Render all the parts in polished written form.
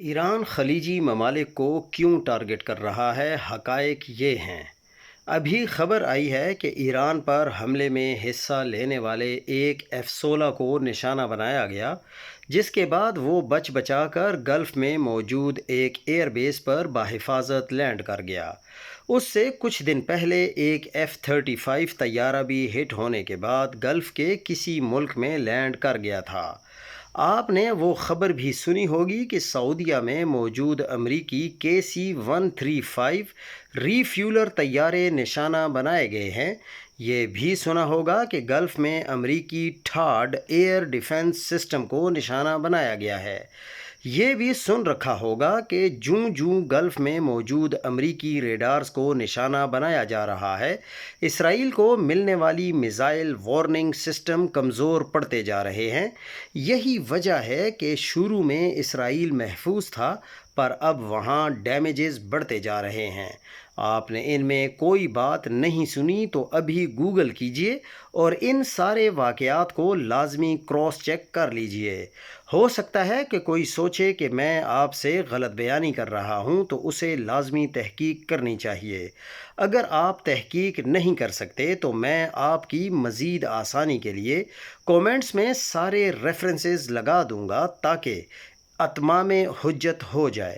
ایران خلیجی ممالک کو کیوں ٹارگٹ کر رہا ہے؟ حقائق یہ ہیں۔ ابھی خبر آئی ہے کہ ایران پر حملے میں حصہ لینے والے ایک F-16 کو نشانہ بنایا گیا، جس کے بعد وہ بچ بچا کر گلف میں موجود ایک ایئر بیس پر بحفاظت لینڈ کر گیا۔ اس سے کچھ دن پہلے ایک F-35 طیارہ بھی ہٹ ہونے کے بعد گلف کے کسی ملک میں لینڈ کر گیا تھا۔ آپ نے وہ خبر بھی سنی ہوگی کہ سعودیہ میں موجود امریکی KC-135 ری فیولر طیارے نشانہ بنائے گئے ہیں۔ یہ بھی سنا ہوگا کہ گلف میں امریکی THAAD ایئر ڈیفنس سسٹم کو نشانہ بنایا گیا ہے۔ یہ بھی سن رکھا ہوگا کہ جوں جوں گلف میں موجود امریکی ریڈارز کو نشانہ بنایا جا رہا ہے، اسرائیل کو ملنے والی میزائل وارننگ سسٹم کمزور پڑتے جا رہے ہیں۔ یہی وجہ ہے کہ شروع میں اسرائیل محفوظ تھا، پر اب وہاں ڈیمیجز بڑھتے جا رہے ہیں۔ آپ نے ان میں کوئی بات نہیں سنی تو ابھی گوگل کیجئے اور ان سارے واقعات کو لازمی کراس چیک کر لیجئے۔ ہو سکتا ہے کہ کوئی سوچے کہ میں آپ سے غلط بیانی کر رہا ہوں، تو اسے لازمی تحقیق کرنی چاہیے۔ اگر آپ تحقیق نہیں کر سکتے تو میں آپ کی مزید آسانی کے لیے کومنٹس میں سارے ریفرنسز لگا دوں گا تاکہ اتمام حجت ہو جائے۔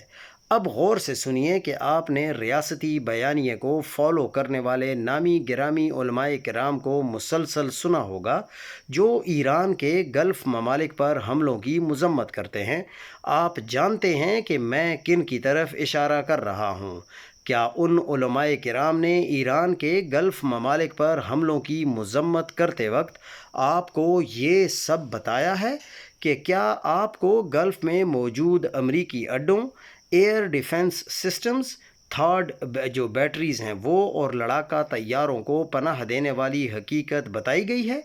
اب غور سے سنیے کہ آپ نے ریاستی بیانیے کو فالو کرنے والے نامی گرامی علماء کرام کو مسلسل سنا ہوگا، جو ایران کے گلف ممالک پر حملوں کی مذمت کرتے ہیں۔ آپ جانتے ہیں کہ میں کن کی طرف اشارہ کر رہا ہوں۔ کیا ان علماء کرام نے ایران کے گلف ممالک پر حملوں کی مذمت کرتے وقت آپ کو یہ سب بتایا ہے کہ کیا آپ کو گلف میں موجود امریکی اڈوں، ایئر ڈیفنس سسٹمز، تھاڈ جو بیٹریز ہیں وہ، اور لڑاکا طیاروں کو پناہ دینے والی حقیقت بتائی گئی ہے؟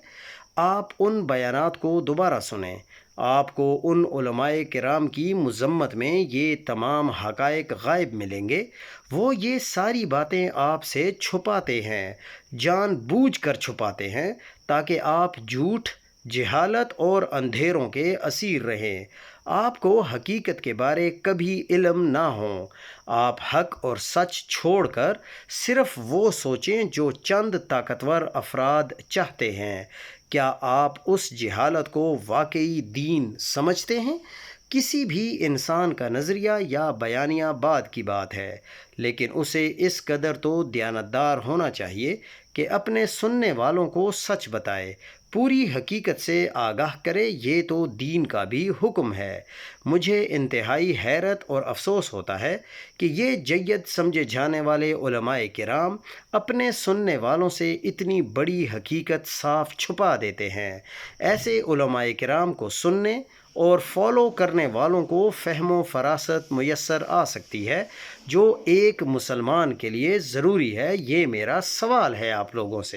آپ ان بیانات کو دوبارہ سنیں۔ آپ کو ان علماء کرام کی مذمت میں یہ تمام حقائق غائب ملیں گے۔ وہ یہ ساری باتیں آپ سے چھپاتے ہیں، جان بوجھ کر چھپاتے ہیں، تاکہ آپ جھوٹ، جہالت اور اندھیروں کے اسیر رہیں۔ آپ کو حقیقت کے بارے کبھی علم نہ ہو۔ آپ حق اور سچ چھوڑ کر صرف وہ سوچیں جو چند طاقتور افراد چاہتے ہیں۔ کیا آپ اس جہالت کو واقعی دین سمجھتے ہیں؟ کسی بھی انسان کا نظریہ یا بیانیہ بعد کی بات ہے، لیکن اسے اس قدر تو دیانتدار ہونا چاہیے کہ اپنے سننے والوں کو سچ بتائے، پوری حقیقت سے آگاہ کرے۔ یہ تو دین کا بھی حکم ہے۔ مجھے انتہائی حیرت اور افسوس ہوتا ہے کہ یہ جید سمجھے جانے والے علماء کرام اپنے سننے والوں سے اتنی بڑی حقیقت صاف چھپا دیتے ہیں۔ ایسے علماء کرام کو سننے اور فالو کرنے والوں کو فہم و فراست میسر آ سکتی ہے، جو ایک مسلمان کے لیے ضروری ہے۔ یہ میرا سوال ہے آپ لوگوں سے۔